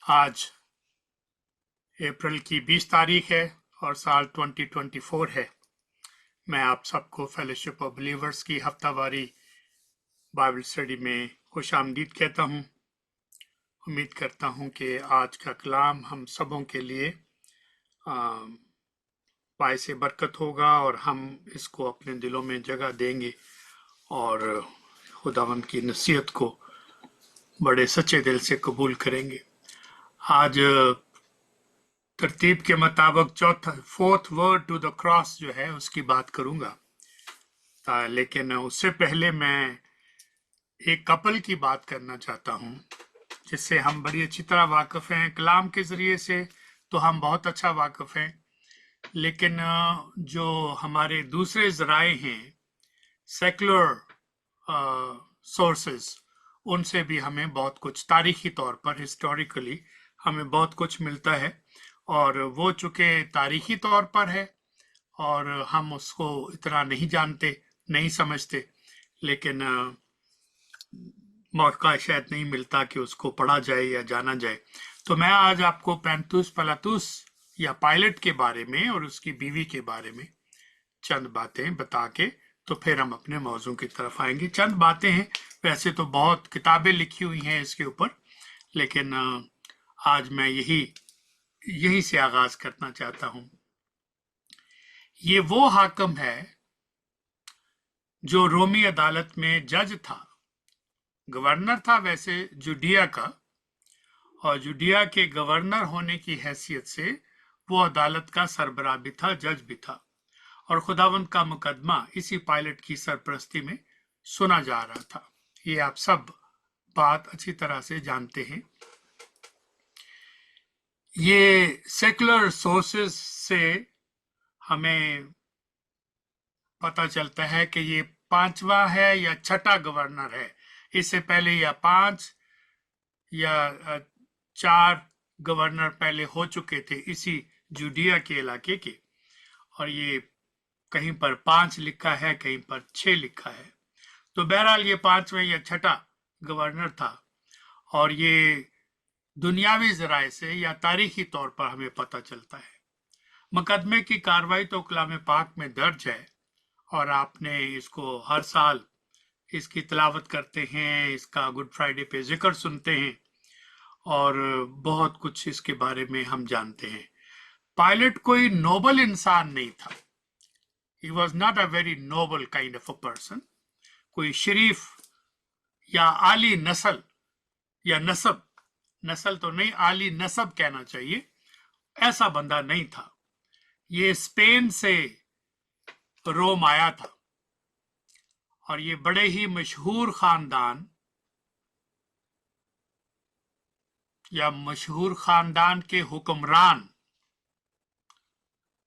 आज अप्रैल की 20 तारीख है और साल 2024 है। मैं आप सबको फेलोशिप ऑफ बिलीवर्स की हफ्तावारी बाइबल स्टडी में खुशामदीद कहता हूँ। उम्मीद करता हूँ कि आज का कलाम हम सबों के लिए बायसे बरकत होगा और हम इसको अपने दिलों में जगह देंगे और खुदावंद की नसीहत को बड़े सच्चे दिल से कबूल करेंगे। आज तरतीब के मुताबिक fourth word to the cross जो है उसकी बात करूंगा, लेकिन उससे पहले मैं एक कपल की बात करना चाहता हूं जिससे हम बड़ी अच्छी तरह वाकिफ हैं। कलाम के जरिए से तो हम बहुत अच्छा वाकिफ हैं, लेकिन जो हमारे दूसरे जराए हैं, सेकुलर सोर्सेस, उनसे भी हमें बहुत कुछ तारीखी तौर पर हिस्टोरिकली हमें बहुत कुछ मिलता है और वो चूंकि तारीखी तौर पर है और हम उसको इतना नहीं जानते, नहीं समझते, लेकिन मौका शायद नहीं मिलता कि उसको पढ़ा जाए या जाना जाए। तो मैं आज आपको पैंतुस पलातुस या पायलट के बारे में और उसकी बीवी के बारे में चंद बातें बता के तो फिर हम अपने मौजू की तरफ आएंगे। चंद बातें हैं, वैसे तो बहुत किताबें लिखी हुई हैं इसके ऊपर, लेकिन आज मैं यही से आगाज करना चाहता हूं। ये वो हाकिम है जो रोमी अदालत में जज था, गवर्नर था वैसे जुडिया का, और जुडिया के गवर्नर होने की हैसियत से वो अदालत का सरबराह भी था, जज भी था, और खुदावंद का मुकदमा इसी पायलट की सरपरस्ती में सुना जा रहा था। ये आप सब बात अच्छी तरह से जानते हैं। ये सेकुलर सोर्सेस से हमें पता चलता है कि ये 5वां है या 6ठा गवर्नर है। इससे पहले या 5 या 4 गवर्नर पहले हो चुके थे इसी जुडिया के इलाके के, और ये कहीं पर 5 लिखा है, कहीं पर 6 लिखा है। तो बहरहाल ये 5वां या 6ठा गवर्नर था, और ये दुनियावी जराए से या तारीखी तौर पर हमें पता चलता है। मुकदमे की कार्रवाई तो कलाम पाक में दर्ज है और आपने इसको हर साल इसकी तिलावत करते हैं, इसका गुड फ्राइडे पे जिक्र सुनते हैं और बहुत कुछ इसके बारे में हम जानते हैं। पायलट कोई नोबल इंसान नहीं था। He was not a very noble kind of a person. कोई शरीफ या आली नस्ल या नसब, नस्ल तो नहीं, आली नसब कहना चाहिए, ऐसा बंदा नहीं था। ये स्पेन से रोम आया था और ये बड़े ही मशहूर खानदान या मशहूर खानदान के हुक्मरान,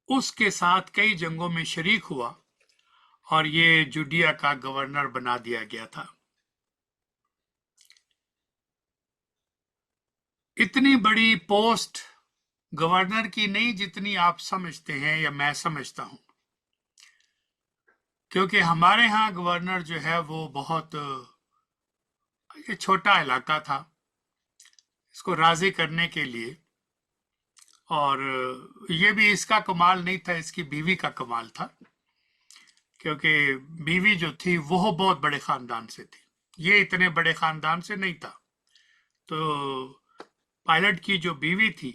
उसके साथ कई जंगों में शरीक हुआ और ये जुडिया का गवर्नर बना दिया गया था। इतनी बड़ी पोस्ट गवर्नर की नहीं जितनी आप समझते हैं या मैं समझता हूं, क्योंकि हमारे यहाँ गवर्नर जो है वो बहुत ये छोटा इलाका था इसको राजी करने के लिए, और ये भी इसका कमाल नहीं था, इसकी बीवी का कमाल था, क्योंकि बीवी जो थी वो बहुत बड़े खानदान से थी, ये इतने बड़े खानदान से नहीं था। तो पायलट की जो बीवी थी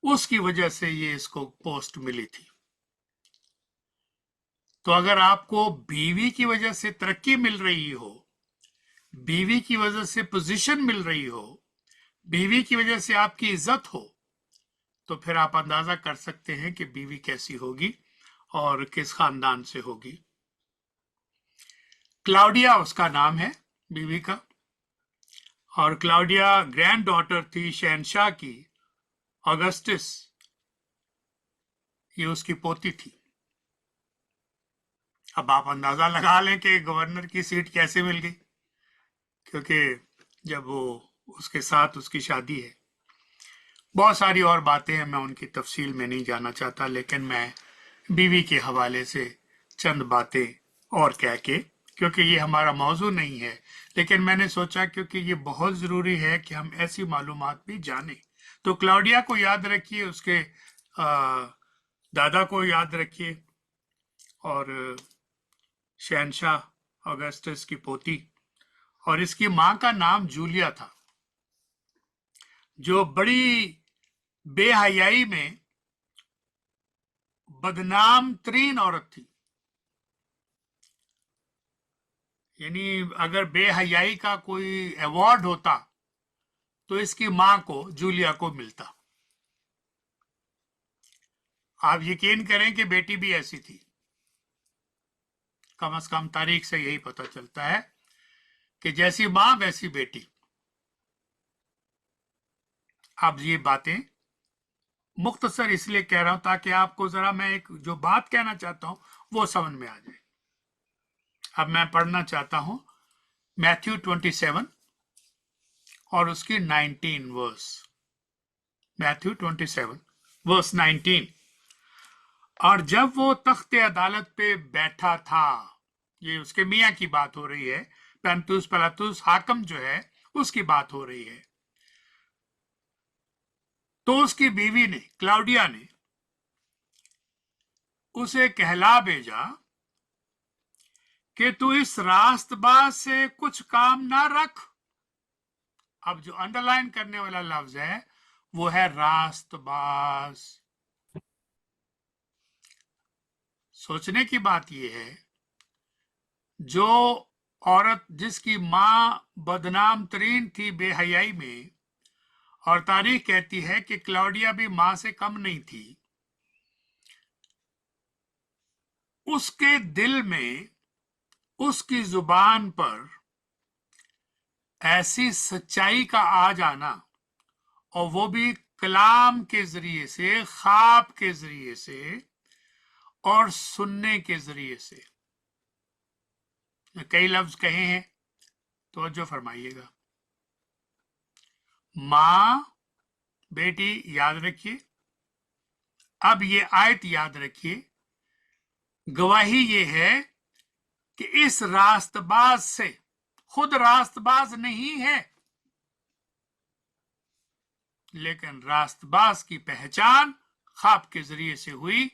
उसकी वजह से ये इसको पोस्ट मिली थी। तो अगर आपको बीवी की वजह से तरक्की मिल रही हो, बीवी की वजह से पोजीशन मिल रही हो, बीवी की वजह से आपकी इज्जत हो, तो फिर आप अंदाजा कर सकते हैं कि बीवी कैसी होगी और किस खानदान से होगी। क्लाउडिया उसका नाम है बीवी का, और क्लाउडिया ग्रैंड डॉटर थी शहनशाह की, ऑगस्टस ये उसकी पोती थी। अब आप अंदाजा लगा लें कि गवर्नर की सीट कैसे मिल गई, क्योंकि जब वो उसके साथ उसकी शादी है। बहुत सारी और बातें हैं, मैं उनकी तफसील में नहीं जाना चाहता, लेकिन मैं बीवी के हवाले से चंद बातें और कह के क्योंकि ये हमारा मौजू नहीं है, लेकिन मैंने सोचा क्योंकि ये बहुत ज़रूरी है कि हम ऐसी मालूमात भी जानें। तो क्लाउडिया को याद रखिए, उसके दादा को याद रखिए, और शहनशाह ऑगस्टस की पोती, और इसकी माँ का नाम जूलिया था, जो बड़ी बेहयाई में बदनाम तरीन औरत थी। यानी अगर बेहयाई का कोई अवार्ड होता तो इसकी मां को, जूलिया को, मिलता। आप यकीन करें कि बेटी भी ऐसी थी, कम से कम तारीख से यही पता चलता है कि जैसी मां वैसी बेटी। अब ये बातें मुख्तसर इसलिए कह रहा हूं ताकि आपको जरा मैं एक जो बात कहना चाहता हूं वो समझ में आ जाए। अब मैं पढ़ना चाहता हूं मैथ्यू 27 और उसकी 19 वर्स। Matthew 27 verse 19। और जब वो तख्ते अदालत पे बैठा था, ये उसके मियाँ की बात हो रही है, पेंतुस पिलातुस हाकम जो है उसकी बात हो रही है, तो उसकी बीवी ने, क्लाउडिया ने, उसे कहला भेजा कि तू इस रास्तबाज से कुछ काम ना रख। अब जो अंडरलाइन करने वाला लफ्ज है वो है रास्तबाज। सोचने की बात यह है, जो औरत जिसकी मां बदनाम तरीन थी बेहयाई में, और तारीख कहती है कि क्लाउडिया भी मां से कम नहीं थी, उसके दिल में, उसकी जुबान पर ऐसी सच्चाई का आ जाना, और वो भी कलाम के जरिए से, ख्वाब के जरिए से और सुनने के जरिए से। कई लफ्ज कहे हैं, तो जो फरमाइएगा। मां, बेटी, याद रखिए। अब ये आयत याद रखिए, गवाही ये है कि इस रास्तबाज से, खुद रास्तबाज नहीं है, लेकिन रास्तबाज की पहचान ख्वाब के जरिए से हुई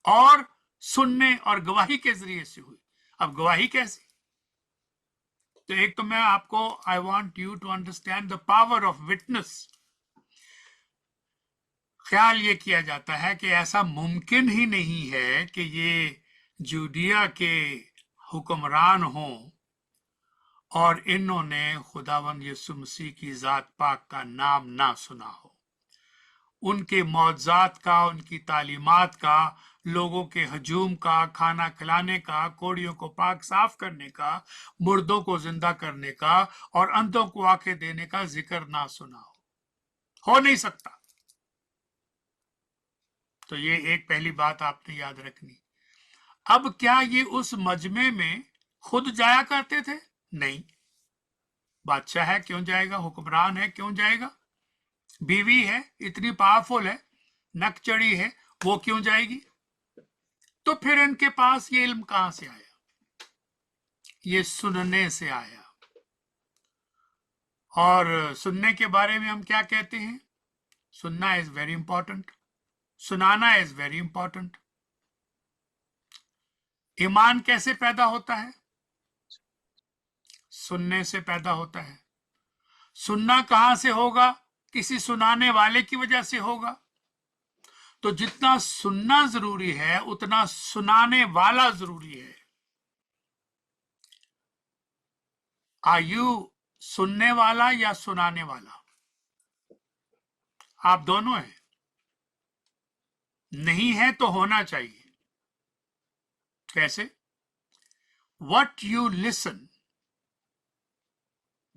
और सुनने और गवाही के जरिए से हुई। अब गवाही कैसी? तो एक तो मैं आपको, I want you to understand the power of witness. ख्याल ये किया जाता है कि ऐसा मुमकिन ही नहीं है कि ये जूडिया के हुक्मरान हों और इन्होंने खुदावंद यीशु मसीह की जात पाक का नाम ना सुना हो, उनके मौजज़ात का, उनकी तालीमात का, लोगों के हजूम का, खाना खिलाने का, कोड़ियों को पाक साफ करने का, मुर्दों को जिंदा करने का और अंधों को आंखें देने का जिक्र ना सुना हो नहीं सकता। तो ये एक पहली बात आपने याद रखनी। अब क्या ये उस मजमे में खुद जाया करते थे? नहीं। बादशाह है, क्यों जाएगा? हुक्मरान है, क्यों जाएगा? बीवी है, इतनी पावरफुल है, नकचड़ी है, वो क्यों जाएगी? तो फिर इनके पास ये इल्म कहां से आया? ये सुनने से आया। और सुनने के बारे में हम क्या कहते हैं? सुनना इज वेरी इंपॉर्टेंट, सुनाना इज वेरी इंपॉर्टेंट। ईमान कैसे पैदा होता है? सुनने से पैदा होता है। सुनना कहां से होगा? किसी सुनाने वाले की वजह से होगा। तो जितना सुनना जरूरी है उतना सुनाने वाला जरूरी है। आयु सुनने वाला या सुनाने वाला? आप दोनों हैं। नहीं है तो होना चाहिए। कैसे? What you listen,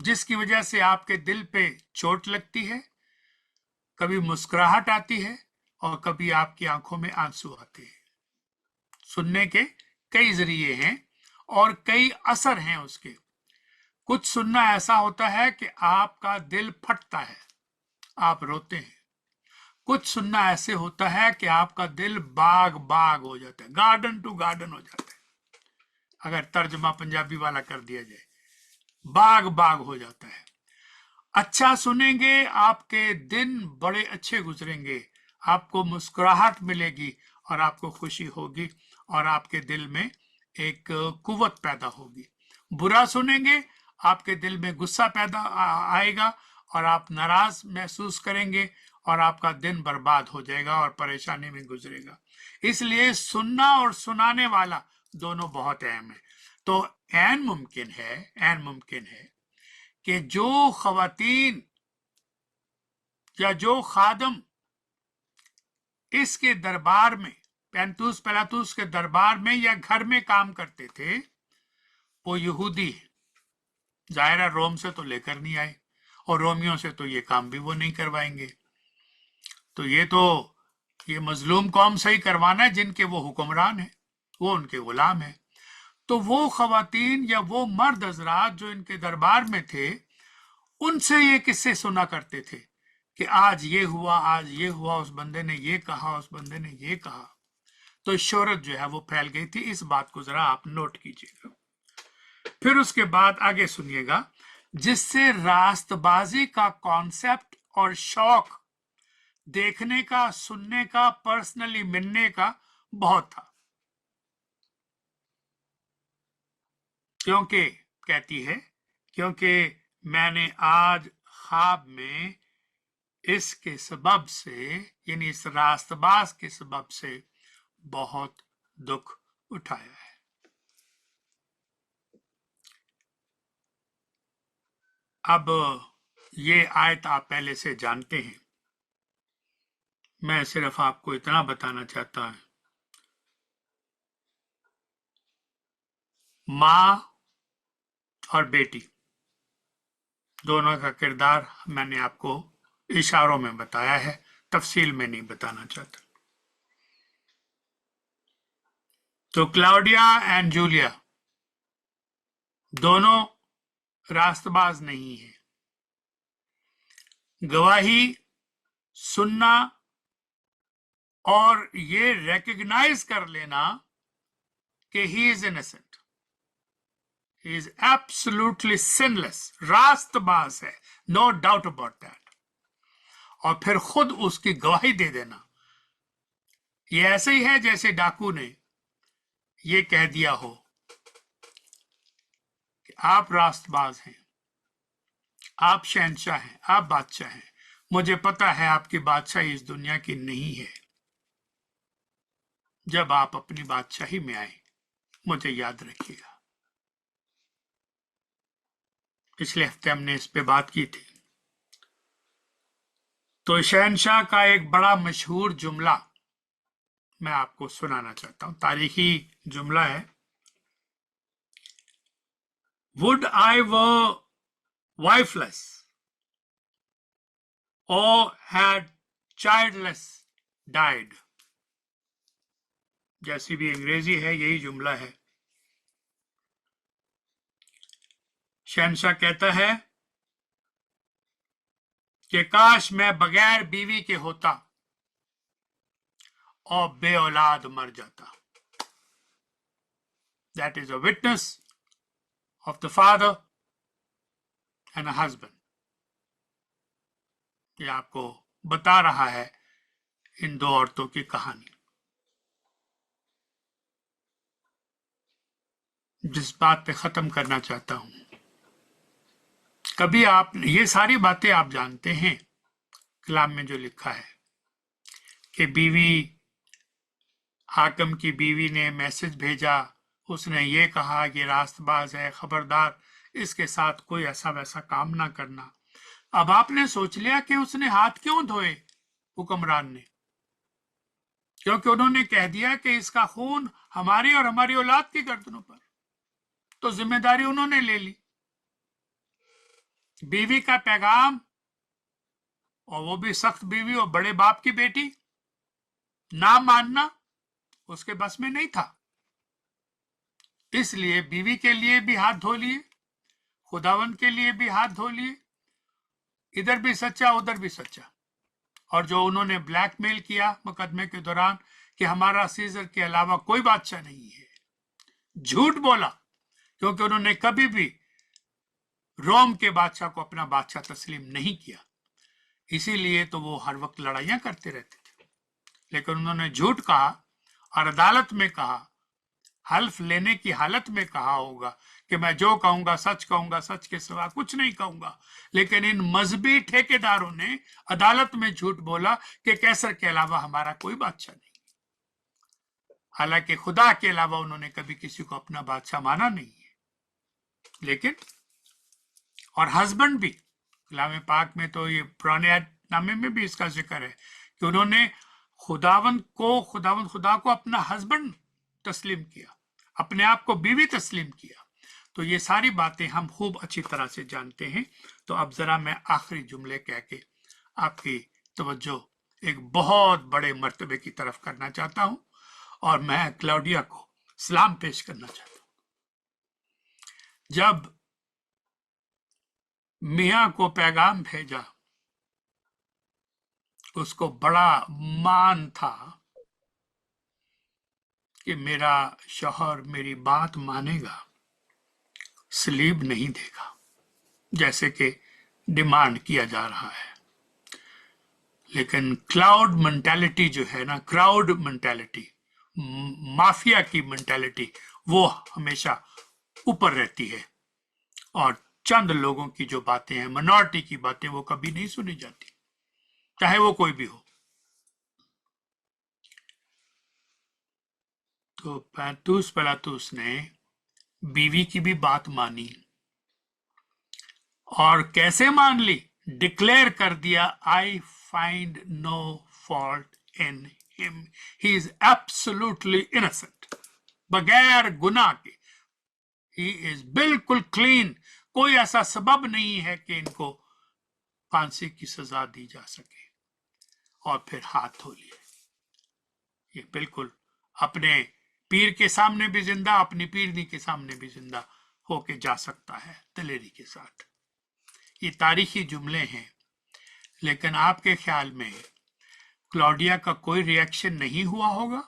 जिसकी वजह से आपके दिल पे चोट लगती है, कभी मुस्कुराहट आती है और कभी आपकी आंखों में आंसू आते हैं। सुनने के कई जरिए हैं और कई असर हैं उसके। कुछ सुनना ऐसा होता है कि आपका दिल फटता है, आप रोते हैं। कुछ सुनना ऐसे होता है कि आपका दिल बाग बाग हो जाता है, गार्डन टू गार्डन हो जाता है। अगर तर्जमा पंजाबी वाला कर दिया जाए, बाग बाग हो जाता है। अच्छा सुनेंगे, आपके दिन बड़े अच्छे गुजरेंगे, आपको मुस्कुराहट मिलेगी और आपको खुशी होगी और आपके दिल में एक कुव्वत पैदा होगी। बुरा सुनेंगे, आपके दिल में गुस्सा पैदा आएगा और आप नाराज महसूस करेंगे और आपका दिन बर्बाद हो जाएगा और परेशानी में गुजरेगा। इसलिए सुनना और सुनाने वाला दोनों बहुत अहम है। तो ऐन मुमकिन है कि जो खवातीन या जो खादम इसके दरबार में, पेंतुस पिलातुस के दरबार में या घर में काम करते थे, वो यहूदी है। जाहिर है रोम से तो लेकर नहीं आए और रोमियों से तो ये काम भी वो नहीं करवाएंगे। तो ये मजलूम कौम से ही करवाना है जिनके वो हुक्मरान है, वो उनके गुलाम है। तो वो खवातीन या वो मर्द हजरात जो इनके दरबार में थे, उनसे ये किस्से सुना करते थे कि आज ये हुआ, उस बंदे ने ये कहा, उस बंदे ने ये कहा। तो शोहरत जो है वो फैल गई थी। इस बात को जरा आप नोट कीजिएगा। फिर उसके बाद आगे सुनिएगा, जिससे रास्तबाजी का कॉन्सेप्ट और शौक देखने का, सुनने का, पर्सनली मिलने का बहुत था। क्योंकि कहती है, क्योंकि मैंने आज ख्वाब में इसके सबब से, यानी इस रास्तबाज के सबब से बहुत दुख उठाया है। अब ये आयत आप पहले से जानते हैं, मैं सिर्फ आपको इतना बताना चाहता हूं, माँ और बेटी दोनों का किरदार मैंने आपको इशारों में बताया है, तफसील में नहीं बताना चाहता। तो क्लाउडिया एंड जूलिया दोनों रास्तबाज नहीं है। गवाही सुनना और ये रिकॉग्नाइज कर लेना कि he is innocent, he is absolutely sinless, रास्तबाज है, नो डाउट अबाउट दैट, और फिर खुद उसकी गवाही दे देना। ये ऐसे ही है जैसे डाकू ने ये कह दिया हो कि आप रास्तबाज हैं, आप शहंशाह हैं, आप बादशाह हैं, मुझे पता है आपकी बादशाही इस दुनिया की नहीं है। जब आप अपनी बादशाही में आए मुझे याद रखिएगा। पिछले हफ्ते हमने इस पे बात की थी। तो शहंशाह का एक बड़ा मशहूर जुमला मैं आपको सुनाना चाहता हूं, तारीखी जुमला है। Would I were wifeless or had childless died, जैसी भी अंग्रेजी है यही जुमला है। शहंशाह कहता है कि काश मैं बगैर बीवी के होता और बे औलाद मर जाता। That is a witness of the father and a husband. ये आपको बता रहा है इन दो औरतों की कहानी। जिस बात पे खत्म करना चाहता हूं, कभी आप ये सारी बातें आप जानते हैं, कलाम में जो लिखा है कि बीवी, हाकिम की बीवी ने मैसेज भेजा, उसने ये कहा कि रास्तबाज है, खबरदार इसके साथ कोई ऐसा वैसा काम ना करना। अब आपने सोच लिया कि उसने हाथ क्यों धोए हुक्मरान ने, क्योंकि उन्होंने कह दिया कि इसका खून हमारी और हमारी औलाद की गर्दनों पर, तो जिम्मेदारी उन्होंने ले ली। बीवी का पैगाम, और वो भी सख्त बीवी और बड़े बाप की बेटी, ना मानना उसके बस में नहीं था। इसलिए बीवी के लिए भी हाथ धो लिए, खुदावंद के लिए भी हाथ धो लिए, इधर भी सच्चा उधर भी सच्चा। और जो उन्होंने ब्लैकमेल किया मुकदमे के दौरान कि हमारा सीजर के अलावा कोई बादशाह नहीं है, झूठ बोला, क्योंकि उन्होंने कभी भी रोम के बादशाह को अपना बादशाह तस्लीम नहीं किया, इसीलिए तो वो हर वक्त लड़ाइयां करते रहते थे। लेकिन उन्होंने झूठ कहा और अदालत में कहा, हल्फ लेने की हालत में कहा होगा कि मैं जो कहूंगा सच कहूंगा, सच के सिवा कुछ नहीं कहूंगा। लेकिन इन मजहबी ठेकेदारों ने अदालत में झूठ बोला कि कैसर के अलावा हमारा कोई बादशाह नहीं। हालांकि खुदा के अलावा उन्होंने कभी किसी को अपना बादशाह माना नहीं है। लेकिन और हस्बैंड भी, कलाम पाक में तो ये पुराने नामे में भी इसका जिक्र है कि उन्होंने खुदा को अपना हस्बैंड तस्लीम किया, अपने आप को बीवी तस्लीम किया। तो ये सारी बातें हम खूब अच्छी तरह से जानते हैं। तो अब जरा मैं आखिरी जुमले कह के आपकी तवज्जो एक बहुत बड़े मर्तबे की तरफ करना चाहता हूं, और मैं क्लाउडिया को सलाम पेश करना चाहता हूं। जब मियां को पैगाम भेजा, उसको बड़ा मान था कि मेरा शौहर मेरी बात मानेगा, सलीब नहीं देगा, जैसे कि डिमांड किया जा रहा है। लेकिन क्लाउड मेंटालिटी जो है ना, क्राउड मेंटालिटी, माफिया की मेंटालिटी, वो हमेशा ऊपर रहती है, और चंद लोगों की जो बातें हैं, मिनॉरिटी की बातें, वो कभी नहीं सुनी जाती, चाहे वो कोई भी हो। तो पैंतुस पिलातुस ने बीवी की भी बात मानी, और कैसे मान ली? डिक्लेयर कर दिया, I find no fault in him, he is absolutely innocent, बगैर गुनाह के, ही इज बिल्कुल क्लीन, कोई ऐसा सबब नहीं है कि इनको फांसी की सजा दी जा सके। और फिर हाथ धो लिए। ये बिल्कुल अपने पीर के सामने भी जिंदा, अपनी पीरनी के सामने भी जिंदा होके जा सकता है दलेरी के साथ। ये तारीखी जुमले हैं। लेकिन आपके ख्याल में क्लॉडिया का कोई रिएक्शन नहीं हुआ होगा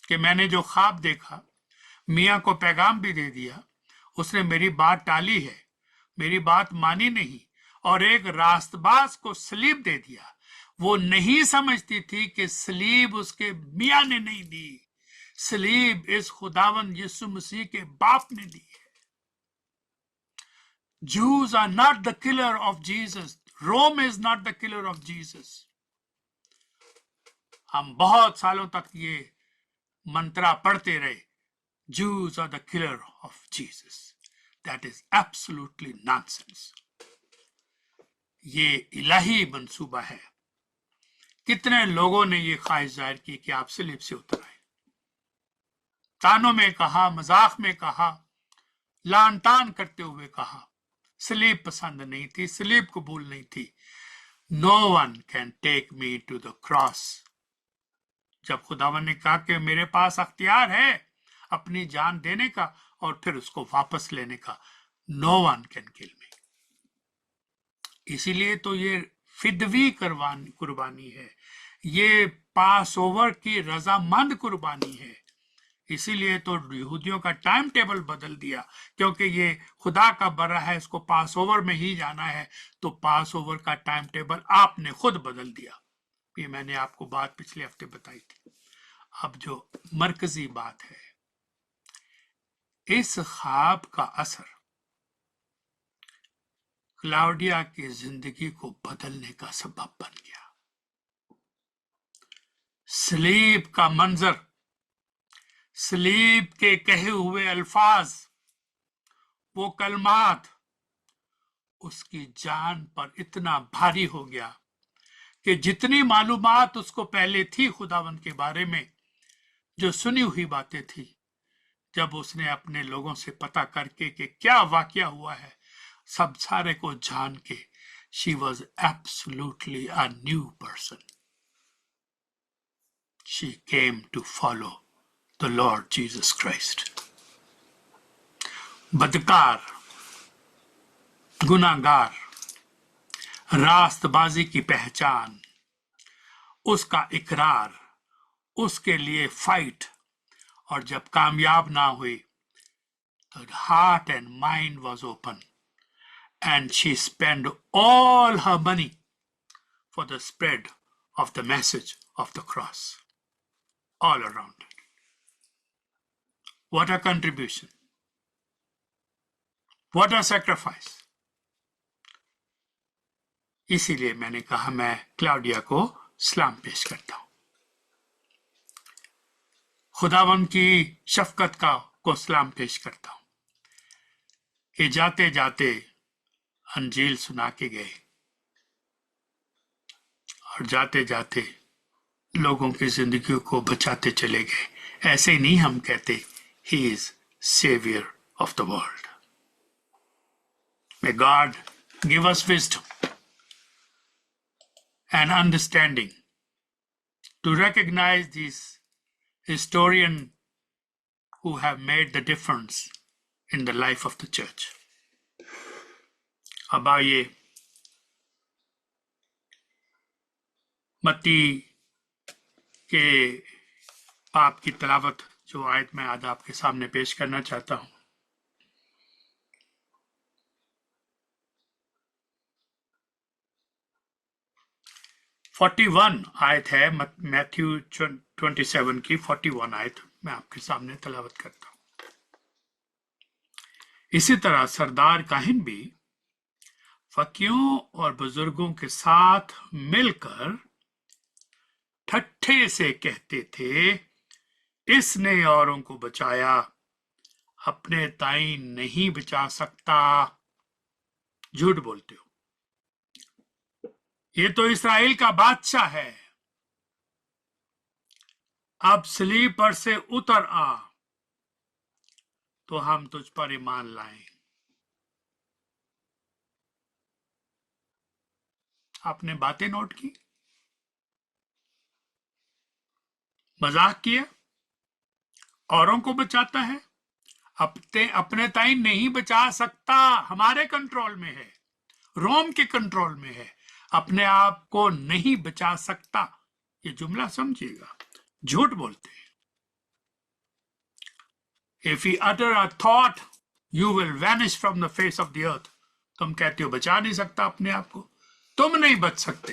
कि मैंने जो ख्वाब देखा, मियां को पैगाम भी दे दिया, उसने मेरी बात टाली है, मेरी बात मानी नहीं, और एक रास्तबाज को सलीब दे दिया। वो नहीं समझती थी कि सलीब उसके मियां ने नहीं दी, सलीब इस खुदावन यीशु मसीह के बाप ने दी है। Jews are not the killer of Jesus. Rome is not the killer of Jesus. हम बहुत सालों तक ये मंत्रा पढ़ते रहे, Jews are the killer of Jesus. That is absolutely nonsense. ये इलाही मंसूबा है। कितने लोगों ने ये ख्वाहिश जाहिर की कि आप सलीब से उतर आए, तानों में कहा, मजाक में कहा, लान तान करते हुए कहा, सलीब पसंद नहीं थी, सलीब कबूल नहीं थी। No one can take me to the cross. जब खुदावन ने कहा कि मेरे पास अख्तियार है अपनी जान देने का और फिर उसको वापस लेने का, no one can kill me. इसीलिए तो ये फिदवी कुर्बानी है, ये पास ओवर की रजामंद कुर्बानी है। इसीलिए तो यहूदियों का टाइम टेबल बदल दिया, क्योंकि ये खुदा का बरा है, इसको पास ओवर में ही जाना है, तो पास ओवर का टाइम टेबल आपने खुद बदल दिया। ये मैंने आपको बात पिछले हफ्ते बताई थी। अब जो मरकजी बात है, इस ख्वाब का असर क्लाउडिया की जिंदगी को बदलने का सबब बन गया। सलीब का मंजर, सलीब के कहे हुए अल्फाज, वो कलमात उसकी जान पर इतना भारी हो गया कि जितनी मालूमात उसको पहले थी खुदावन के बारे में, जो सुनी हुई बातें थी, जब उसने अपने लोगों से पता करके कि क्या वाकया हुआ है, सब सारे को जान के, she was absolutely a new person. She came to follow the Lord Jesus Christ. बदकार, गुनाहगार, रास्तबाजी की पहचान, उसका इकरार, उसके लिए फाइट और जब कामयाब ना हुई तो heart and mind was open and she spent all her money for the spread of the message of the cross all around it. What a contribution. What a sacrifice. इसीलिए मैंने कहा मैं क्लाउडिया को सलाम पेश करता हूं, खुदावन की शफकत को सलाम पेश करता हूं कि जाते जाते अंजील सुना के गए और जाते जाते लोगों की जिंदगी को बचाते चले गए। ऐसे ही नहीं हम कहते he is saviour of the world. May God give us wisdom and understanding to recognize these historians who have made the difference in the life of the church. अब आइए मत्ती के पाप की तलावत जो आयत में आज आपके सामने पेश करना चाहता हूं। (41) आयत है मैथ्यू 27 की 41 आयत मैं आपके सामने तलावत करता हूं। इसी तरह सरदार काहिन भी फकीरों और बुजुर्गों के साथ मिलकर ठट्ठे से कहते थे, इसने औरों को बचाया, अपने ताई नहीं बचा सकता। झूठ बोलते हो, ये तो इस्राएल का बादशाह है, अब सलीब पर से उतर आ तो हम तुझ पर ईमान लाएं। आपने बातें नोट की, मजाक किया, औरों को बचाता है, अपने ताई नहीं बचा सकता। हमारे कंट्रोल में है, रोम के कंट्रोल में है, अपने आप को नहीं बचा सकता। ये जुमला समझिएगा, झूठ बोलते हैं। If you utter a thought, you will vanish from the face of the earth. तुम कहते हो बचा नहीं सकता अपने आप को, तुम नहीं बच सकते,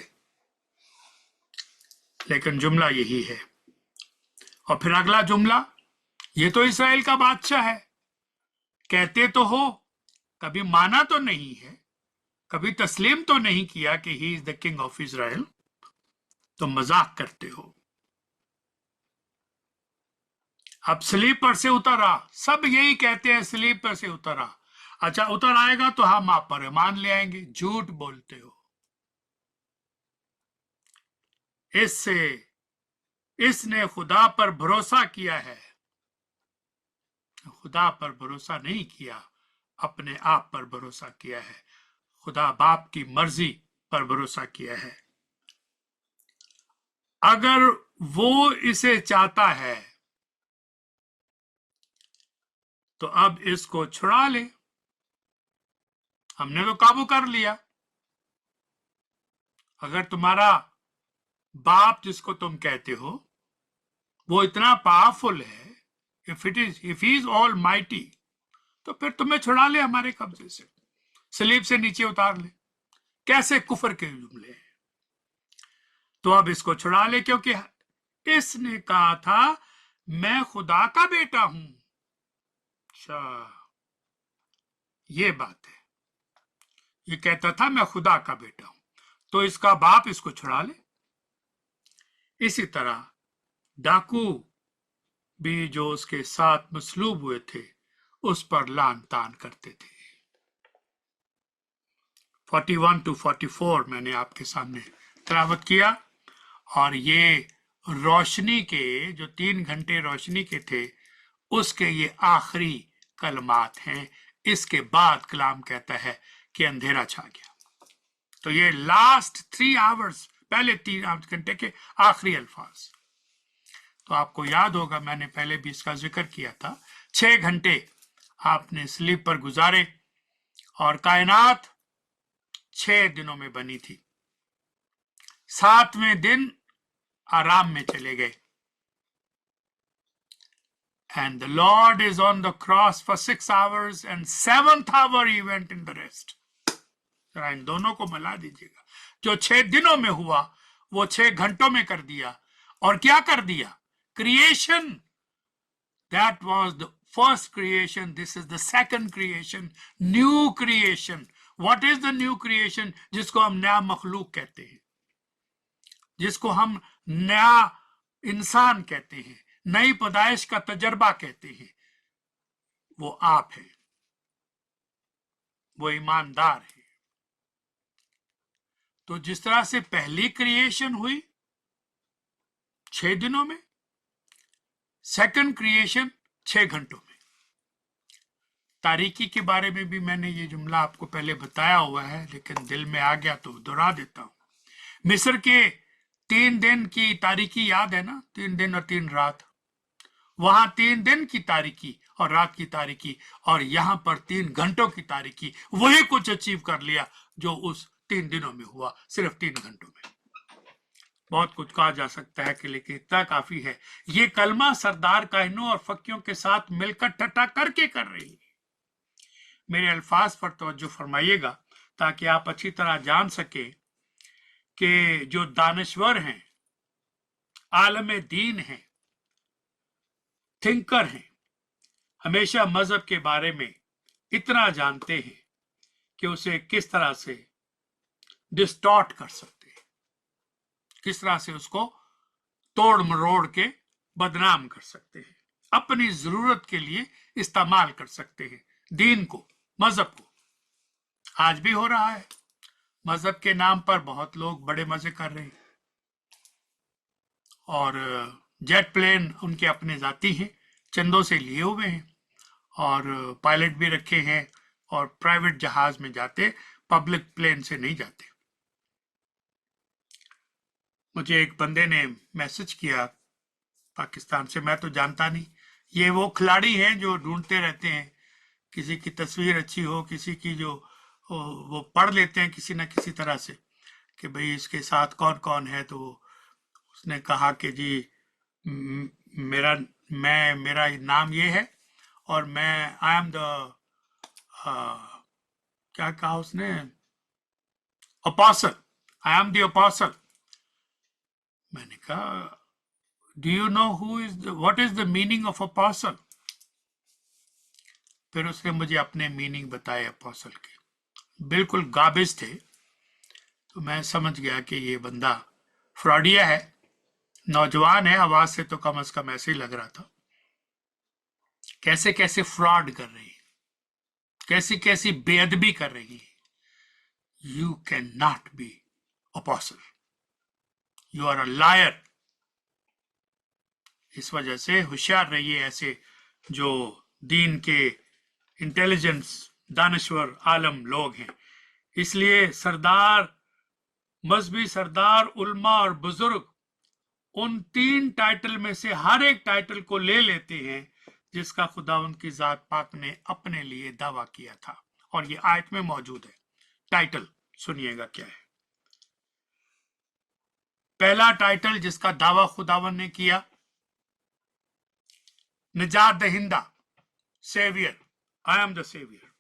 लेकिन जुमला यही है। और फिर अगला जुमला, ये तो इस्राएल का बादशाह है, कहते तो हो, कभी माना तो नहीं है, कभी तस्लीम तो नहीं किया कि he is the king of Israel, तो मजाक करते हो। अब सलीब पर से उतरा, सब यही कहते हैं सलीब पर से उतरा। अच्छा, उतर आएगा तो हम आप पर ईमान ले आएंगे। झूठ बोलते हो। इसने खुदा पर भरोसा किया है, खुदा पर भरोसा नहीं किया, अपने आप पर भरोसा किया है, खुदा बाप की मर्जी पर भरोसा किया है। अगर वो इसे चाहता है तो अब इसको छुड़ा ले, हमने तो काबू कर लिया। अगर तुम्हारा बाप जिसको तुम कहते हो वो इतना पावरफुल है, if he is all mighty, तो फिर तुम्हें छुड़ा ले हमारे कब्जे से, सलीब से नीचे उतार ले। कैसे कुफर के जुमले हैं। तो अब इसको छुड़ा ले, क्योंकि इसने कहा था मैं खुदा का बेटा हूं। अच्छा, ये बात है, ये कहता था मैं खुदा का बेटा हूं, तो इसका बाप इसको छुड़ा ले। इसी तरह डाकू भी जो उसके साथ मसलूब हुए थे उस पर लान तान करते थे। 41 to 44 मैंने आपके सामने तिलावत किया, और ये रोशनी के जो 3 घंटे रोशनी के थे उसके ये आखिरी कलमात हैं। इसके बाद कलाम कहता है कि अंधेरा छा गया। तो ये लास्ट 3 आवर्स, पहले 3 घंटे के आखिरी अल्फाज। तो आपको याद होगा, मैंने पहले भी इसका जिक्र किया था, 6 घंटे आपने स्लीप पर गुजारे और कायनात 6 दिनों में बनी थी। 7वें दिन आराम में चले गए। And the Lord is on the cross for 6 hours and 7th hour he went in the rest. जरा इन दोनों को मिला दीजिएगा. जो 6 दिनों में हुआ वो 6 घंटों में कर दिया. और क्या कर दिया? Creation. That was the first creation. This is the second creation. New creation. What is the new creation? जिसको हम नया मखलूक कहते हैं, जिसको हम नया इंसान कहते हैं, नई पैदाइश का तजर्बा कहते हैं, वो आप है, वो ईमानदार है. तो जिस तरह से पहली क्रिएशन हुई 6 दिनों में, सेकंड क्रिएशन 6 घंटों में. तारीकी के बारे में भी मैंने ये जुमला आपको पहले बताया हुआ है, लेकिन दिल में आ गया तो दोहरा देता हूं. मिस्र के 3 दिन की तारीकी याद है ना? 3 दिन और 3 रात. वहां 3 दिन की तारीकी और रात की तारीकी, और यहां पर 3 घंटों की तारीकी. वही कुछ अचीव कर लिया जो उस 3 दिनों में हुआ, सिर्फ 3 घंटों में. बहुत कुछ कहा जा सकता है कि लेकिन इतना काफी है. ये कलमा सरदार काहिनों और फकियों के साथ मिलकर टटा करके कर रही है. मेरे अल्फाज पर तवज्जो फरमाइएगा ताकि आप अच्छी तरह जान सके कि जो दानश्वर हैं, आलम दीन हैं, थिंकर हैं, हमेशा मजहब के बारे में इतना जानते हैं कि उसे किस तरह से डिस्टॉर्ट कर सकते हैं, किस तरह से उसको तोड़ मरोड़ के बदनाम कर सकते हैं, अपनी जरूरत के लिए इस्तेमाल कर सकते हैं दीन को, मजहब को. आज भी हो रहा है. मजहब के नाम पर बहुत लोग बड़े मजे कर रहे हैं, और जेट प्लेन उनके अपने जाती हैं, चंदों से लिए हुए हैं, और पायलट भी रखे हैं, और प्राइवेट जहाज में जाते, पब्लिक प्लेन से नहीं जाते. मुझे एक बंदे ने मैसेज किया पाकिस्तान से, मैं तो जानता नहीं. ये वो खिलाड़ी हैं जो ढूंढते रहते हैं, किसी की तस्वीर अच्छी हो, किसी की जो वो पढ़ लेते हैं किसी ना किसी तरह से कि भाई इसके साथ कौन कौन है. तो उसने कहा कि जी मेरा नाम ये है और मैं आई एम द क्या कहा उसने, apostle, I am the apostle. मैंने कहा do you know what is the meaning of apostle? फिर उसने मुझे अपने मीनिंग बताए अपोस्टल के, बिल्कुल गाबिज थे. तो मैं समझ गया कि ये बंदा फ्रॉडिया है. नौजवान है, आवाज से तो कम से कम ऐसे ही लग रहा था. कैसे कैसे फ्रॉड कर रही है, कैसी कैसी बेअदबी कर रही है. You can not be apostle, you are a liar. इस वजह से होशियार रहिए ऐसे जो दीन के इंटेलिजेंस दानश्वर आलम लोग हैं. इसलिए सरदार, मजहबी सरदार, उल्मा और बुजुर्ग उन 3 टाइटल में से हर एक टाइटल को ले लेते हैं जिसका खुदावंद की जात पाक ने अपने लिए दावा किया था, और ये आयत में मौजूद है. टाइटल सुनिएगा क्या है. पहला टाइटल जिसका दावा खुदावंद ने किया, निजात दहिंदा, saviour, I am the saviour.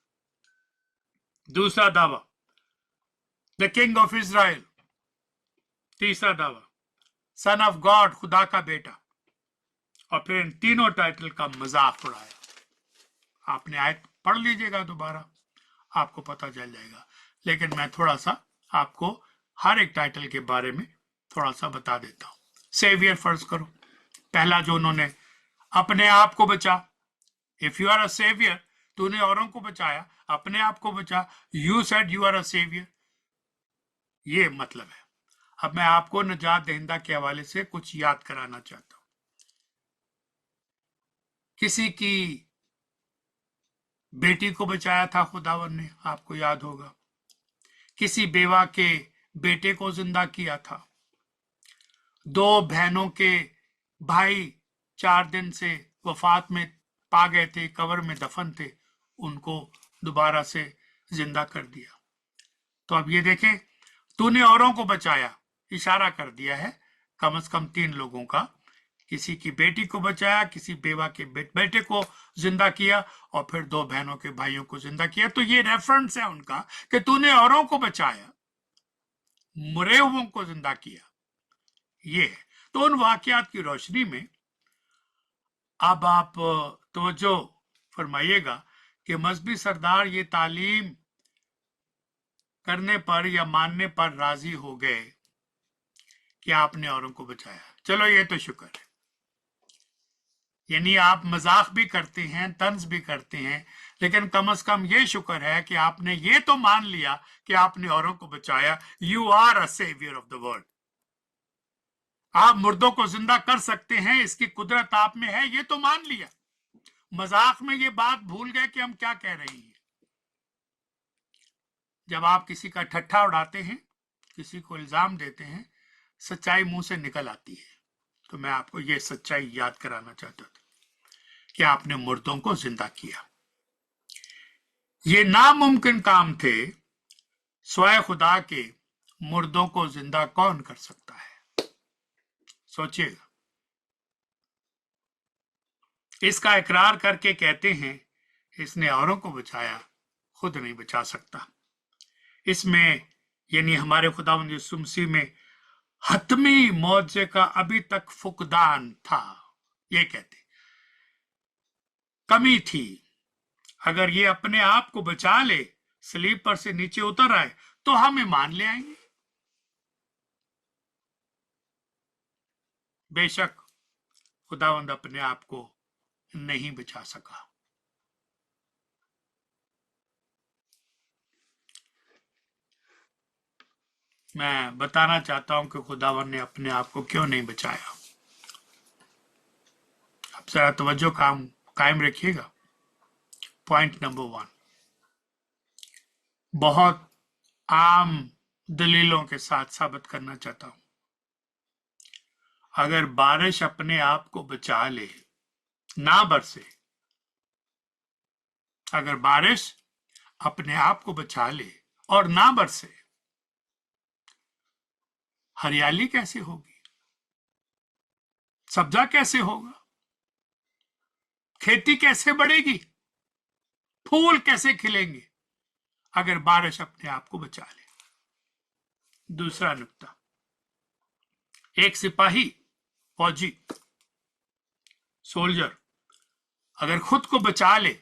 दूसरा दावा द किंग ऑफ इजराइल. तीसरा दावा सन ऑफ गॉड, खुदा का बेटा. और फिर इन तीनों टाइटल का मजाक उड़ाया. आपने आयत पढ़ लीजिएगा दोबारा, आपको पता चल जाएगा. लेकिन मैं थोड़ा सा आपको हर एक टाइटल के बारे में थोड़ा सा बता देता हूं. सेवियर फर्ज करो, पहला जो उन्होंने अपने आप को बचा. If you are a saviour, तूने औरों को बचाया, अपने आप को बचा. You said you are a saviour, ये मतलब है. अब मैं आपको निजात दहिंदा के हवाले से कुछ याद कराना चाहता हूं. किसी की बेटी को बचाया था खुदावन ने, आपको याद होगा. किसी बेवा के बेटे को जिंदा किया था. 2 बहनों के भाई 4 दिन से वफात में पा गए थे, कब्र में दफन थे, उनको दोबारा से जिंदा कर दिया. तो अब ये देखें, तूने औरों को बचाया, इशारा कर दिया है कम से कम 3 लोगों का किसी की बेटी को बचाया, किसी बेवा के बेटे को जिंदा किया, और फिर 2 बहनों के भाइयों को जिंदा किया। तो ये रेफरेंस है उनका कि तूने औरों को बचाया, मरे हुओं को जिंदा किया। ये है। तो उन वाकयात की रोशनी में अब आप तवज्जो फरमाइएगा कि मजहबी सरदार ये तालीम करने पर या मानने पर राजी हो गए कि आपने औरों को बचाया। चलो ये तो शुक्र है, यानी आप मजाक भी करते हैं, तंज भी करते हैं, लेकिन कम से कम ये शुक्र है कि आपने ये तो मान लिया कि आपने औरों को बचाया। You are a saviour of the world. आप मुर्दों को जिंदा कर सकते हैं, इसकी कुदरत आप में है, ये तो मान लिया। मजाक में ये बात भूल गए कि हम क्या कह रहे हैं। जब आप किसी का ठट्ठा उड़ाते हैं, किसी को इल्जाम देते हैं, सच्चाई मुंह से निकल आती है। तो मैं आपको ये सच्चाई याद कराना चाहता था कि आपने मुर्दों को जिंदा किया। ये नामुमकिन काम थे, स्वयं खुदा के। मुर्दों को जिंदा कौन कर सकता है? सोचिएगा। इसका इकरार करके कहते हैं इसने औरों को बचाया, खुद नहीं बचा सकता। इसमें यानी हमारे खुदावंद यीशु मसीह में हतमी मौजे का अभी तक फुकदान था। ये कहते कमी थी। अगर ये अपने आप को बचा ले, सलीब पर से नीचे उतर आए, तो हम ईमान ले आएंगे। बेशक खुदावंद अपने आप को नहीं बचा सका। मैं बताना चाहता हूं कि खुदावंद ने अपने आप को क्यों नहीं बचाया। अब जरा तवज्जो कायम रखिएगा। पॉइंट नंबर 1, बहुत आम दलीलों के साथ साबित करना चाहता हूं। अगर बारिश अपने आप को बचा ले, ना बरसे, अगर बारिश अपने आप को बचा ले और ना बरसे, हरियाली कैसे होगी? सब्जा कैसे होगा? खेती कैसे बढ़ेगी? फूल कैसे खिलेंगे अगर बारिश अपने आप को बचा ले? दूसरा नुक्ता, एक सिपाही, फौजी, सोल्जर अगर खुद को बचा ले,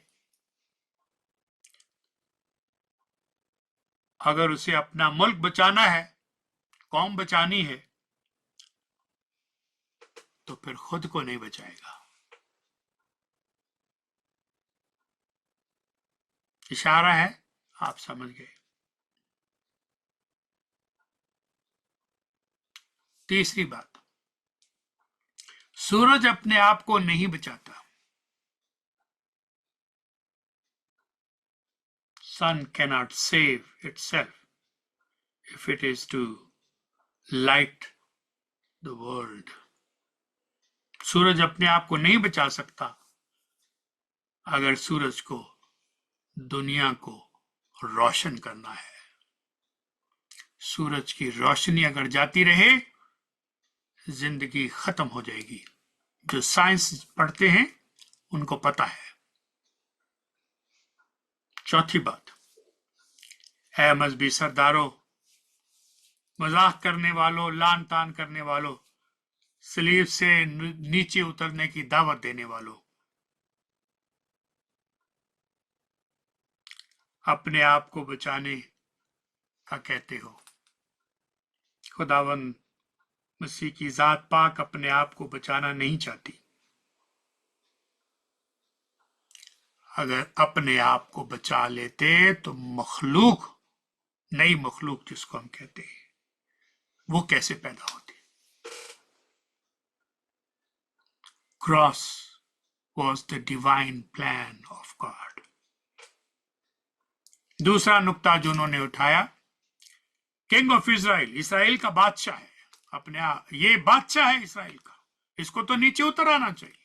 अगर उसे अपना मुल्क बचाना है, कौम बचानी है, तो फिर खुद को नहीं बचाएगा। इशारा है, आप समझ गए। तीसरी बात, सूरज अपने आप को नहीं बचाता। Sun cannot save itself if it is to light the world. सूरज अपने आप को नहीं बचा सकता अगर सूरज को दुनिया को रोशन करना है। सूरज की रोशनी अगर जाती रहे, जिंदगी खत्म हो जाएगी। जो साइंस पढ़ते हैं उनको पता है। चौथी बात, है मजहबी सरदारों, मजाक करने वालों, लान तान करने वालों, सलीब से नीचे उतरने की दावत देने वालों, अपने आप को बचाने का कहते हो। खुदावंद मसीह की जात पाक अपने आप को बचाना नहीं चाहती। अगर अपने आप को बचा लेते तो मखलूक, नई मखलूक जिसको हम कहते हैं, वो कैसे पैदा होती? Cross was the divine plan of God. दूसरा नुक्ता जो उन्होंने उठाया, किंग ऑफ इजराइल, इसराइल का बादशाह है। अपने ये बादशाह है इसराइल का, इसको तो नीचे उतर आना चाहिए।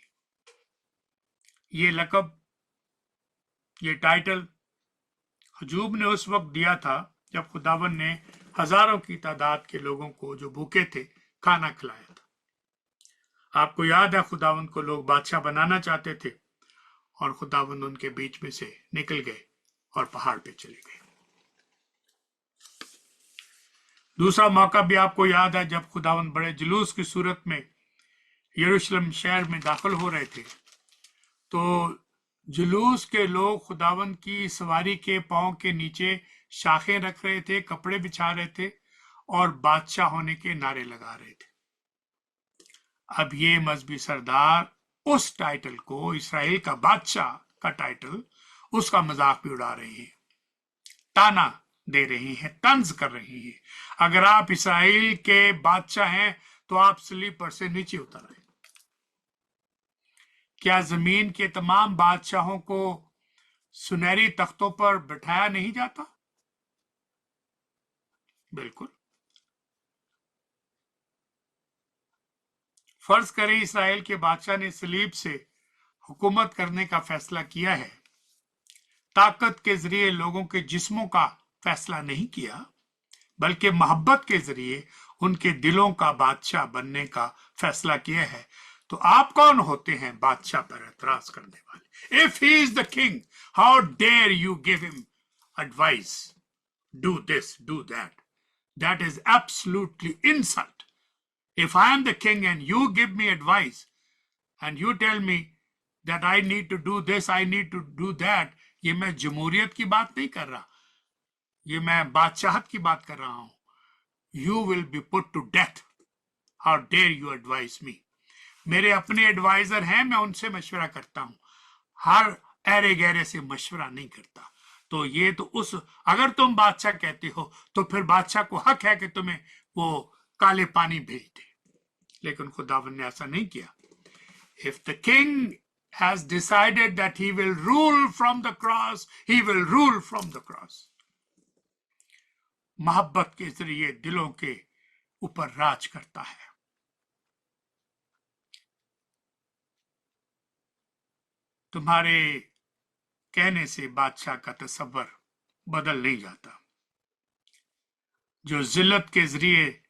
ये लकब, ये टाइटल हजूब ने उस वक्त दिया था जब खुदावन ने हजारों की तादाद के लोगों को जो भूखे थे खाना खिलाया था। आपको याद है खुदावंद को लोग बादशाह बनाना चाहते थे और खुदावंद उनके बीच में से निकल गए और पहाड़ पे चले गए। दूसरा मौका भी आपको याद है जब खुदावंद बड़े जुलूस की सूरत में यरूशलेम शहर में दाखिल हो रहे थे, तो जुलूस के लोग खुदावंद की सवारी के पांव के नीचे शाखें रख रहे थे, कपड़े बिछा रहे थे और बादशाह होने के नारे लगा रहे थे। अब ये मजहबी सरदार उस टाइटल को, इसराइल का बादशाह का टाइटल, उसका मजाक भी उड़ा रहे हैं, ताना दे रहे हैं, तंज कर रहे हैं। अगर आप इसराइल के बादशाह हैं तो आप सलीब पर से नीचे उतर आए। क्या जमीन के तमाम बादशाहों को सुनहरी तख्तों पर बिठाया नहीं जाता? बिल्कुल। फर्ज करें इसराइल के बादशाह ने सलीब से हुकूमत करने का फैसला किया है, ताकत के जरिए लोगों के जिस्मों का फैसला नहीं किया, बल्कि मोहब्बत के जरिए उनके दिलों का बादशाह बनने का फैसला किया है, तो आप कौन होते हैं बादशाह पर एतराज करने वाले? If he is the king, how dare you give him advice, do this, do that? That is absolutely insult. If I am the king and you give me advice and you tell me that I need to do this, I need to do that, ये मैं जमहूरियत की बात नहीं कर रहा, ये मैं बादशाहत की बात कर रहा हूं. You will be put to death. How dare you advise me? मेरे अपने एडवाइजर हैं, मैं उनसे मशवरा करता हूं, हर ऐरे गहरे से मशवरा नहीं करता. तो ये तो उस, अगर तुम बादशाह कहते हो तो फिर बादशाह को हक है कि तुम्हें वो काले पानी भेज दे, लेकिन खुदावंद ने ऐसा नहीं किया. If the king has decided that he will rule from the cross, he will rule from the cross. मोहब्बत के जरिए दिलों के ऊपर राज करता है. तुम्हारे कहने से बादशाह का तस्वर बदल नहीं जाता. जो जिल्लत के जरिए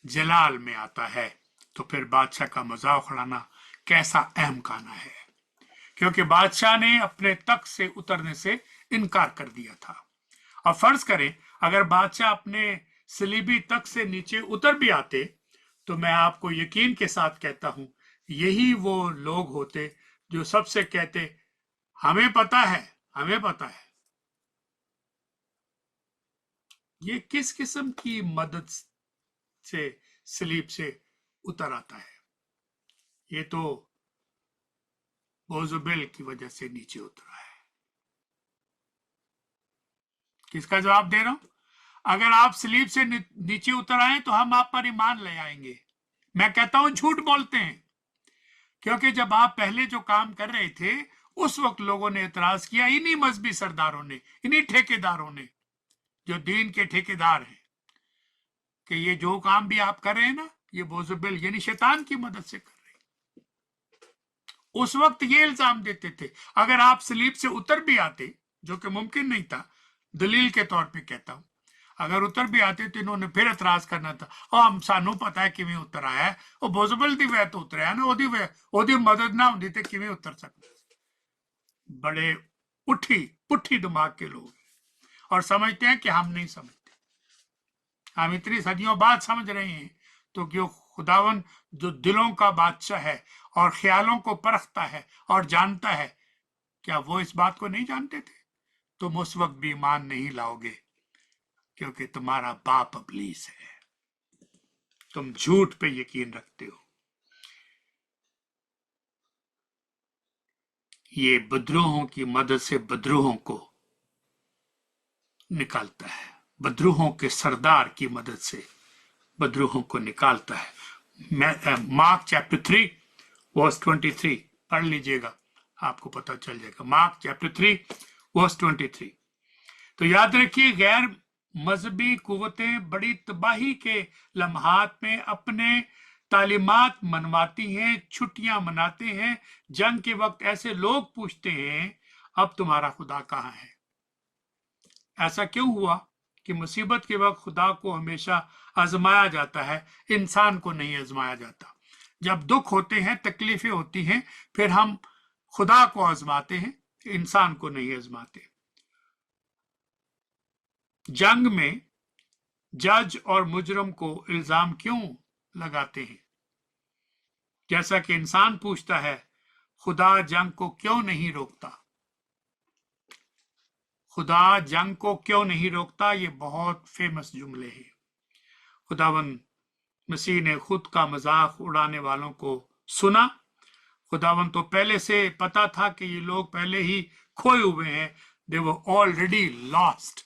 जलाल में आता है, तो फिर बादशाह का मजाक उड़ाना कैसा अहम खाना है, क्योंकि बादशाह ने अपने तख्त से उतरने से इनकार कर दिया था. और फर्ज करें अगर बादशाह अपने सलीबी तख्त से नीचे उतर भी आते, तो मैं आपको यकीन के साथ कहता हूं, यही वो लोग होते जो सबसे कहते, हमें पता है, हमें पता है. ये किस किस्म की मदद से सलीब से उतर आता है? ये तो बोजुबिल की वजह से नीचे उतरा है. किसका जवाब दे रहा हूं? अगर आप सलीब से नीचे उतर आए तो हम आप पर ईमान ले आएंगे. मैं कहता हूं झूठ बोलते हैं, क्योंकि जब आप पहले जो काम कर रहे थे उस वक्त लोगों ने एतराज किया, इन्हीं मजहबी सरदारों ने, इन्हीं ठेकेदारों ने, जो दीन के ठेकेदार हैं, कि ये जो काम भी आप कर रहे हैं ना, ये बोजुबिल यानी शैतान की मदद से कर रहे हैं. उस वक्त ये इल्जाम देते थे. अगर आप सलीब से उतर भी आते, जो कि मुमकिन नहीं था, दलील के तौर पे कहता हूं, अगर उतर भी आते तो इन्होंने फिर एतराज करना था, और हम सानू पता है किवें उतर आया है, वो बोजुबिल दी वजह तो उतरिया ना, ओदी मदद ना होंदी ते किवें उतर सकता. बड़े पुट्ठी दिमाग के लोग और समझते हैं कि हम नहीं समझते. हम इतनी सदियों बाद समझ रहे हैं. तो क्यों खुदावन जो दिलों का बादशाह है और ख्यालों को परखता है और जानता है, क्या वो इस बात को नहीं जानते थे? तुम उस वक्त भी ईमान नहीं लाओगे, क्योंकि तुम्हारा बाप इब्लीस है. तुम झूठ पे यकीन रखते हो. ये बदरूहों की मदद से बदरूहों को निकालता है, बदरूहों के सरदार की मदद से बदरूहों को निकालता है. मार्क चैप्टर 3 वर्स 23 पढ़ लीजिएगा, आपको पता चल जाएगा. Mark chapter 3 verse 23. तो याद रखिए, गैर मजहबी कुव्वतें बड़ी तबाही के लम्हात में अपने तालीमात मनवाती हैं, छुट्टियां मनाते हैं. जंग के वक्त ऐसे लोग पूछते हैं, अब तुम्हारा खुदा कहाँ है? ऐसा क्यों हुआ कि मुसीबत के वक्त खुदा को हमेशा आजमाया जाता है, इंसान को नहीं आजमाया जाता? जब दुख होते हैं, तकलीफें होती हैं, फिर हम खुदा को आजमाते हैं, इंसान को नहीं आजमाते। जंग में जज और मुजरम को इल्जाम क्यों लगाते हैं? जैसा कि इंसान पूछता है, खुदा जंग को क्यों नहीं रोकता? खुदा जंग को क्यों नहीं रोकता? ये बहुत फेमस जुमले हैं। खुदावन मसीह ने खुद का मजाक उड़ाने वालों को सुना। खुदावन तो पहले से पता था कि ये लोग पहले ही खोए हुए हैं, दे वर ऑलरेडी लॉस्ट।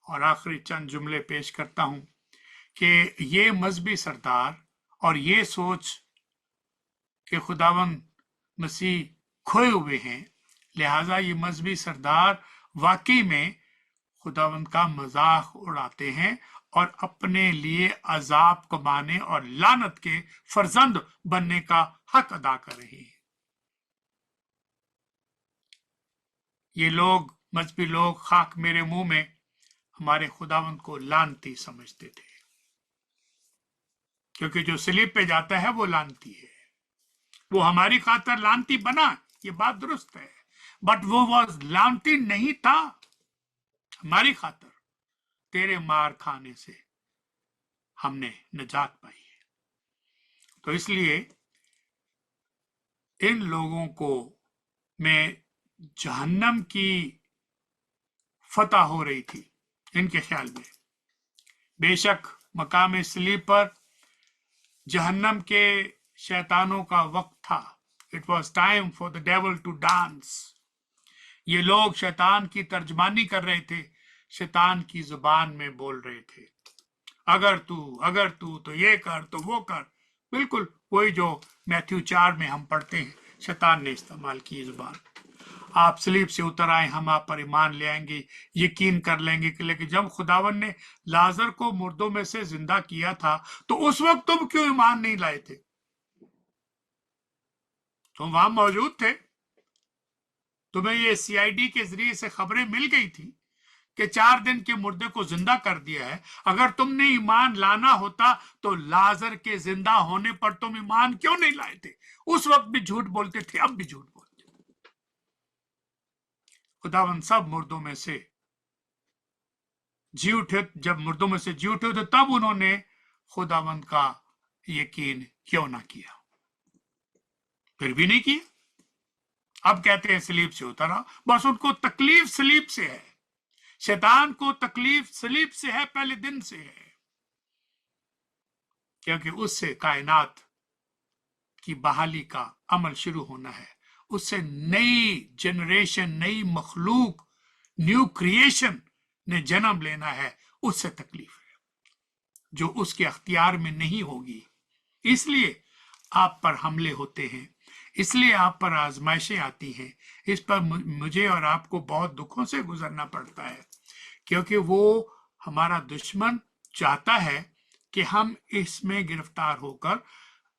और आखिरी चंद जुमले पेश करता हूं कि ये मजहबी सरदार और ये सोच कि खुदावन मसीह खोए हुए हैं, लिहाजा ये मजहबी सरदार वाकई में खुदावंद का मजाक उड़ाते हैं और अपने लिए अजाब कमाने और लानत के फर्जंद बनने का हक अदा कर रहे हैं। ये लोग, मजहबी लोग, खाक मेरे मुंह में, हमारे खुदावंद को लानती समझते थे, क्योंकि जो सलीब पे जाता है वो लानती है। वो हमारी खातर लानती बना, ये बात दुरुस्त है, बट वो लानती नहीं था हमारी खातर। तेरे मार खाने से हमने निजात पाई है। तो इसलिए इन लोगों को में जहन्नम की फतह हो रही थी इनके ख्याल में। बेशक मकाम सलीब पर जहन्नम के शैतानों का वक्त था। It was time for the devil to dance. ये लोग शैतान की तर्जमानी कर रहे थे, शैतान की जुबान में बोल रहे थे, अगर तू तो ये कर, तो वो कर। बिल्कुल वही जो मैथ्यू 4 में हम पढ़ते हैं, शैतान ने इस्तेमाल की जुबान। आप सलीब से उतर आए, हम आप पर ईमान ले आएंगे, यकीन कर लेंगे कि लेकिन जब खुदावन ने लाजर को मुर्दों में से जिंदा किया था, तो उस वक्त तुम क्यों ईमान नहीं लाए थे? तुम वहां मौजूद थे, तुम्हें ये सीआईडी के जरिए से खबरें मिल गई थी कि 4 दिन के मुर्दे को जिंदा कर दिया है। अगर तुमने ईमान लाना होता तो लाजर के जिंदा होने पर तुम ईमान क्यों नहीं लाए थे? उस वक्त भी झूठ बोलते थे, अब भी झूठ बोलते। खुदावन सब मुर्दों में से जी उठे, जब मुर्दों में से जी उठे तो तब उन्होंने खुदावंद का यकीन क्यों ना किया? फिर भी नहीं किया। अब कहते हैं सलीब से उतरा। बस उनको तकलीफ सलीब से है, शैतान को तकलीफ सलीब से है, पहले दिन से है, क्योंकि उससे कायनात की बहाली का अमल शुरू होना है। उससे नई जनरेशन, नई मखलूक, न्यू क्रिएशन ने जन्म लेना है। उससे तकलीफ है जो उसके अख्तियार में नहीं होगी। इसलिए आप पर हमले होते हैं, इसलिए आप पर आजमाइशें आती हैं। इस पर मुझे और आपको बहुत दुखों से गुजरना पड़ता है, क्योंकि वो हमारा दुश्मन चाहता है कि हम इसमें गिरफ्तार होकर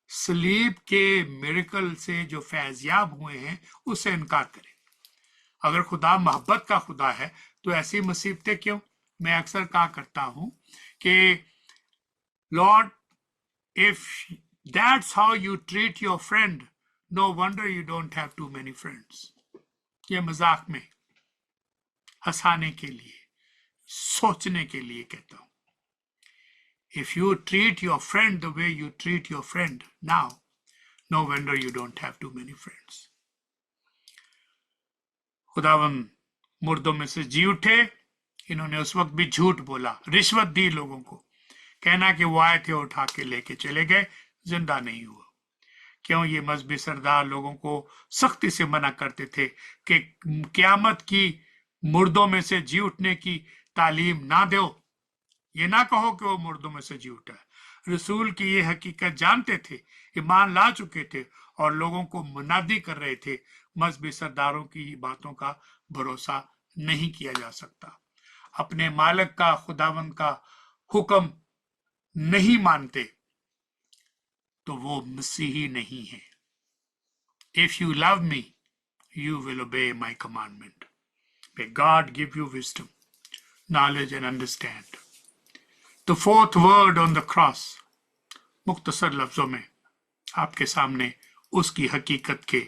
सलीब के मिरेकल से जो फैज़याब हुए हैं उससे इनकार करें। अगर खुदा मोहब्बत का खुदा है तो ऐसी मुसीबतें क्यों? मैं अक्सर कहा करता हूं कि lord, if that's how you treat your friend, no wonder you don't have too many friends. ये मजाक में, हंसाने के लिए, सोचने के लिए कहता हूं। If you treat your friend the way you treat your friend now, no wonder you don't have too many friends. खुदावन मुर्दों में से जी उठे। इन्होंने उस वक्त भी झूठ बोला, रिश्वत दी लोगों को, कहना कि वो आए थे उठा के लेके चले गए, जिंदा नहीं हुआ। क्यों? ये मजहबी सरदार लोगों को सख्ती से मना करते थे कि क़यामत की मुर्दों में से जी उठने की तालीम ना दो, ये ना कहो कि वो मुर्दों में से जी उठा है। रसूल की ये हकीकत जानते थे, ईमान ला चुके थे और लोगों को मुनादी कर रहे थे। मजहबी सरदारों की बातों का भरोसा नहीं किया जा सकता। अपने मालिक का, खुदावंद का हुक्म नहीं मानते तो वो मसीही नहीं है। If you love me, you will obey my commandment. May God give you wisdom, knowledge and understand. The fourth word on the cross, मुख्तसर लफ्जों में आपके सामने उसकी हकीकत के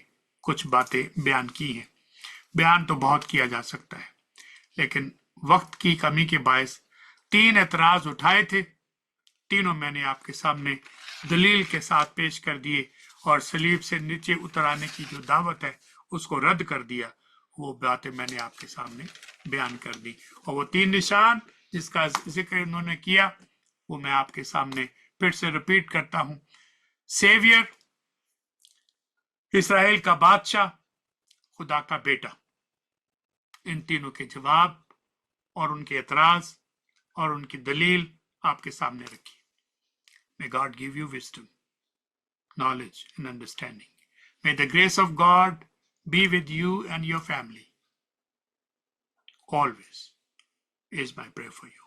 कुछ बातें बयान की हैं। बयान तो बहुत किया जा सकता है, लेकिन वक्त की कमी के बायस 3 एतराज उठाए थे, तीनों मैंने आपके सामने दलील के साथ पेश कर दिए और सलीब से नीचे उतर आने की जो दावत है उसको रद्द कर दिया। वो बातें मैंने आपके सामने बयान कर दी, और वो 3 निशान जिसका जिक्र इन्होंने किया वो मैं आपके सामने फिर से रिपीट करता हूं। सेवियर, इस्राएल का बादशाह, खुदा का बेटा। इन तीनों के जवाब और उनके एतराज और उनकी दलील आपके सामने रखी। May God give you wisdom, knowledge and understanding. May the grace of God be with you and your family. Always is my prayer for you.